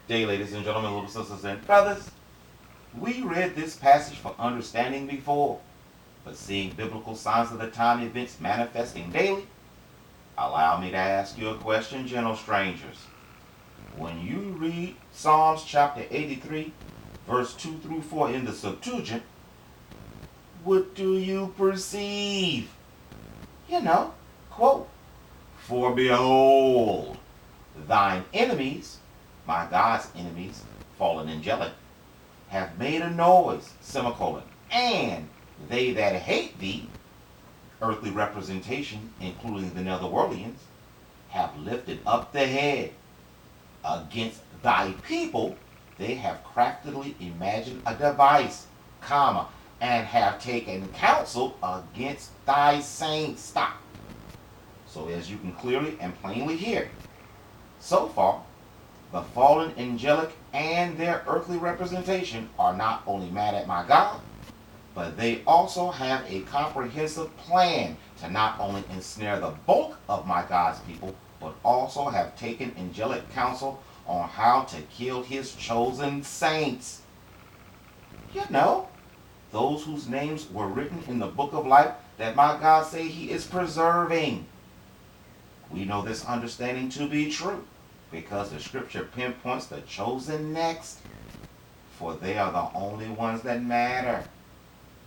day, ladies and gentlemen, little sisters and brothers. We read this passage for understanding before, but seeing biblical signs of the time events manifesting daily, allow me to ask you a question, gentle strangers. When you read Psalms chapter 83, verse 2 through 4 in the Septuagint, what do you perceive? Quote, "For behold, thine enemies," my God's enemies, fallen angelic, "have made a noise," semicolon, "and they that hate thee," earthly representation, including the netherworldlians, "have lifted up the head. Against thy people they have craftily imagined a device, comma, and have taken counsel against thy saints." Stop. So as you can clearly and plainly hear, so far, the fallen angelic and their earthly representation are not only mad at my God, but they also have a comprehensive plan to not only ensnare the bulk of my God's people, but also have taken angelic counsel on how to kill his chosen saints. Those whose names were written in the book of life that my God say he is preserving. We know this understanding to be true because the scripture pinpoints the chosen next, for they are the only ones that matter.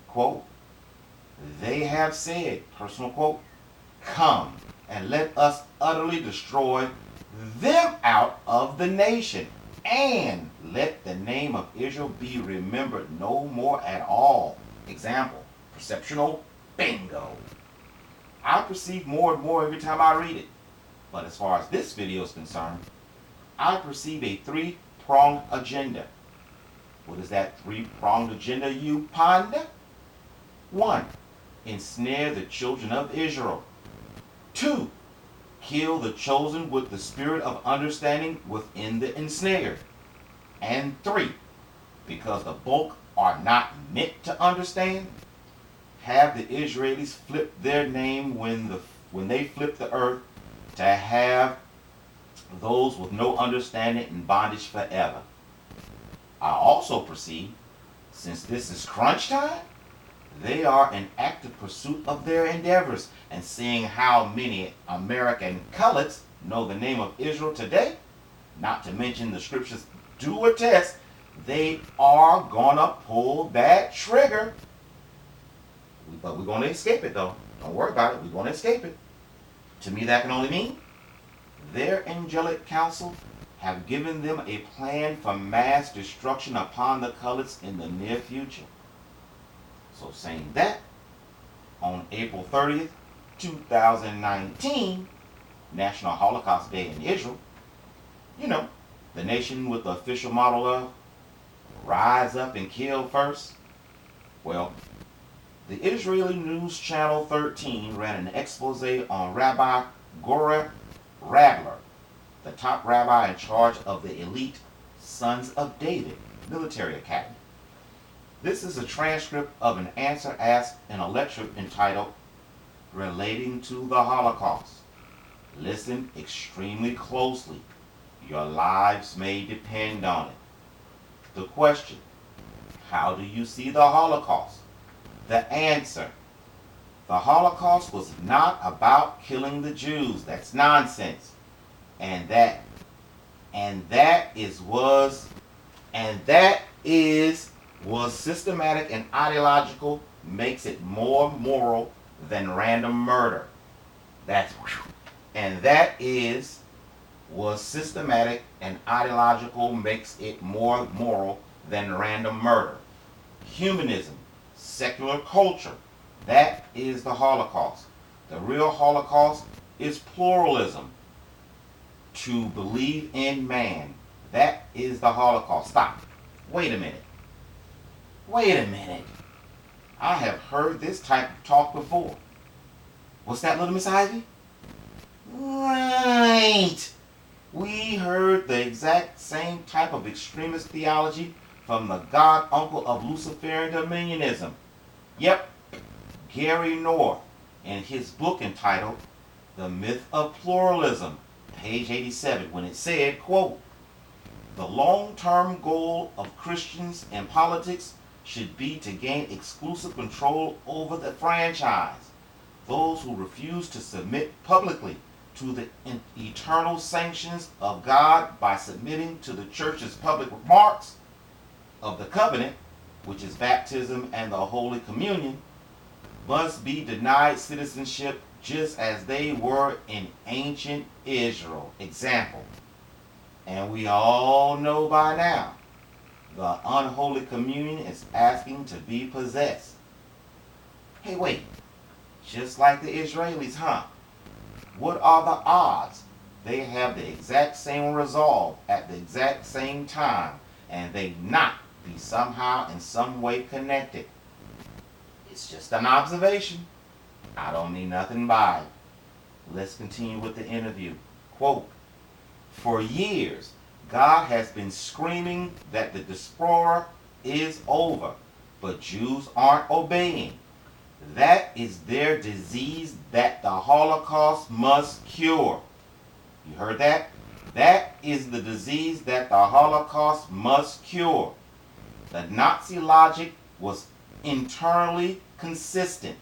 Quote, "They have said," personal quote, "come and let us utterly destroy them out of the nation, and let the name of Israel be remembered no more at all." Example, perceptional bingo. I perceive more and more every time I read it. But as far as this video is concerned, I perceive a three-pronged agenda. What is that three-pronged agenda, you ponder? 1. Ensnare the children of Israel. 2. Kill the chosen with the spirit of understanding within the ensnared. And 3. Because the bulk are not meant to understand, have the Israelis flip their name when they flip the earth, to have those with no understanding in bondage forever. I also perceive, since this is crunch time, they are in active pursuit of their endeavors, and seeing how many American colots know the name of Israel today, not to mention the scriptures do attest, they are gonna pull that trigger. But we're gonna escape it though. Don't worry about it, we're gonna escape it. To me, that can only mean their angelic council have given them a plan for mass destruction upon the colots in the near future. So saying that, on April 30th, 2019, National Holocaust Day in Israel, the nation with the official motto of "Rise up and kill first." Well, the Israeli news channel 13 ran an expose on Rabbi Gore Radler, the top rabbi in charge of the elite Sons of David military academy. This is a transcript of an answer asked in a lecture entitled "Relating to the Holocaust." Listen extremely closely. Your lives may depend on it. The question: how do you see the Holocaust? The answer: the Holocaust was not about killing the Jews. That's nonsense. And that was systematic and ideological, makes it more moral than random murder. Was systematic and ideological, makes it more moral than random murder. Humanism, secular culture, that is the Holocaust. The real Holocaust is pluralism. To believe in man, that is the Holocaust. Stop. Wait a minute. I have heard this type of talk before. What's that, little Miss Ivy? Right. We heard the exact same type of extremist theology from the god uncle of Luciferian dominionism. Yep, Gary North, in his book entitled The Myth of Pluralism, page 87, when it said, quote, The long-term goal of Christians in politics should be to gain exclusive control over the franchise. Those who refuse to submit publicly to the eternal sanctions of God by submitting to the church's public marks of the covenant, which is baptism and the Holy Communion, must be denied citizenship just as they were in ancient Israel. Example, and we all know by now, the unholy communion is asking to be possessed. Hey, wait, just like the Israelis, huh? What are the odds they have the exact same resolve at the exact same time and they not be somehow in some way connected? It's just an observation. I don't mean nothing by it. Let's continue with the interview. Quote, for years, God has been screaming that the diaspora is over, but Jews aren't obeying. That is their disease that the Holocaust must cure. You heard that? That is the disease that the Holocaust must cure. The Nazi logic was internally consistent.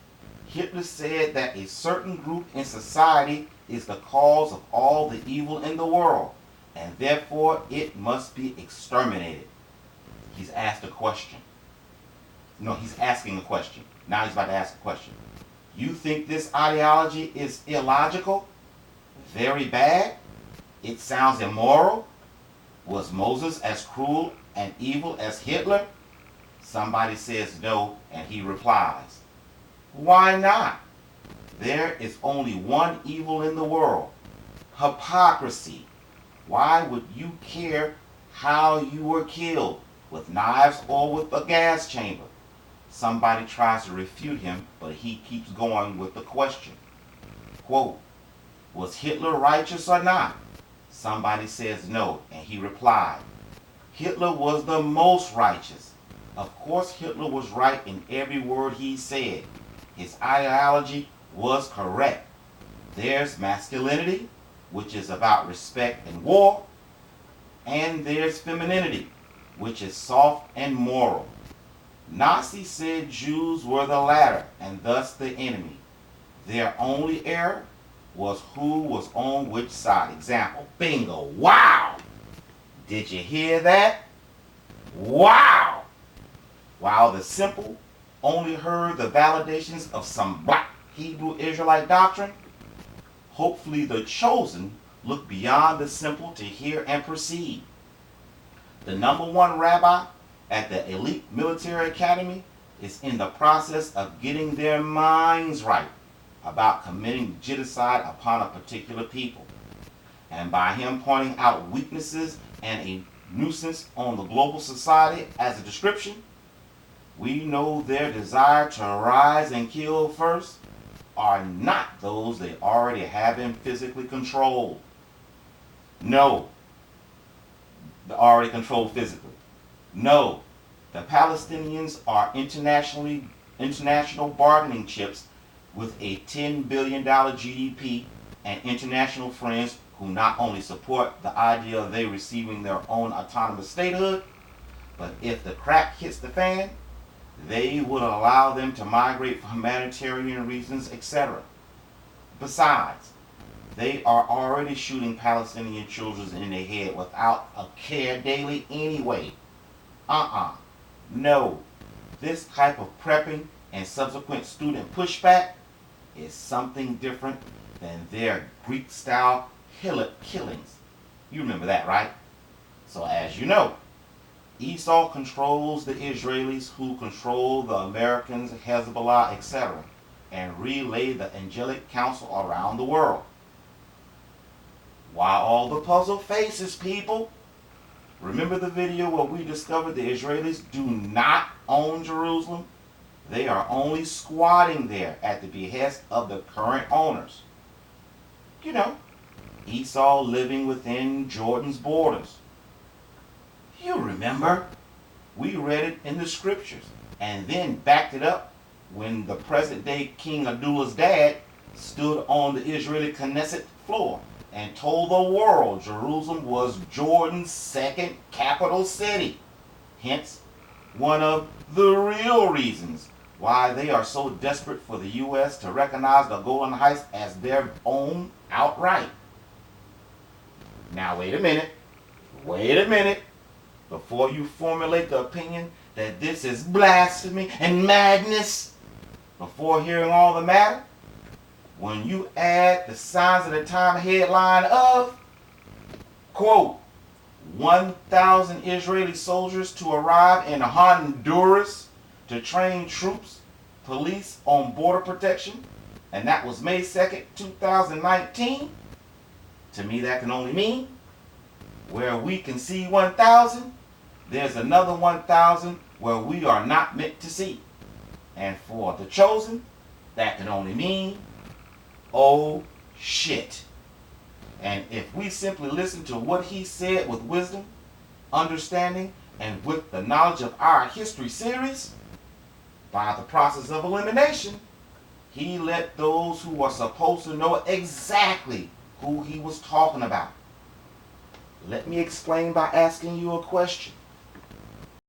Hitler said that a certain group in society is the cause of all the evil in the world, and therefore it must be exterminated. He's asked a question. No, he's asking a question. Now he's about to ask a question. You think this ideology is illogical? Very bad? It sounds immoral? Was Moses as cruel and evil as Hitler? Somebody says no, and he replies, why not? There is only one evil in the world, hypocrisy. Why would you care how you were killed, with knives or with a gas chamber? Somebody tries to refute him, but he keeps going with the question. Quote, was Hitler righteous or not? Somebody says no, and he replied, Hitler was the most righteous. Of course Hitler was right in every word he said. His ideology was correct. There's masculinity, which is about respect and war, and there's femininity, which is soft and moral. Nazis said Jews were the latter and thus the enemy. Their only error was who was on which side. Example, bingo, wow! Did you hear that? Wow! While the simple only heard the validations of some black Hebrew Israelite doctrine, hopefully the chosen look beyond the simple to hear and perceive. The number one rabbi at the elite military academy is in the process of getting their minds right about committing genocide upon a particular people. And by him pointing out weaknesses and a nuisance on the global society as a description, we know their desire to rise and kill first are not those they already have in physically controlled. No, they're already controlled physically. No, the Palestinians are international bargaining chips with a $10 billion GDP and international friends who not only support the idea of they receiving their own autonomous statehood, but if the crap hits the fan, they would allow them to migrate for humanitarian reasons, etc. Besides, they are already shooting Palestinian children in the head without a care daily anyway. No. This type of prepping and subsequent student pushback is something different than their Greek-style killings. You remember that, right? So as you know, Esau controls the Israelis who control the Americans, Hezbollah, etc., and relay the angelic counsel around the world. Why all the puzzle faces, people? Remember the video where we discovered the Israelis do not own Jerusalem? They are only squatting there at the behest of the current owners. You know, Esau living within Jordan's borders. You remember, we read it in the scriptures and then backed it up when the present-day King Abdullah's dad stood on the Israeli Knesset floor and told the world Jerusalem was Jordan's second capital city. Hence, one of the real reasons why they are so desperate for the U.S. to recognize the Golan Heights as their own outright. Now, wait a minute, before you formulate the opinion that this is blasphemy and madness, before hearing all the matter, when you add the Signs of the Time headline of, quote, 1,000 Israeli soldiers to arrive in Honduras to train troops, police on border protection, and that was May 2nd, 2019, to me that can only mean where we can see 1,000, there's another 1,000 where we are not meant to see. And for the chosen, that can only mean, oh shit. And if we simply listen to what he said with wisdom, understanding, and with the knowledge of our history series, by the process of elimination, he let those who are supposed to know exactly who he was talking about. Let me explain by asking you a question.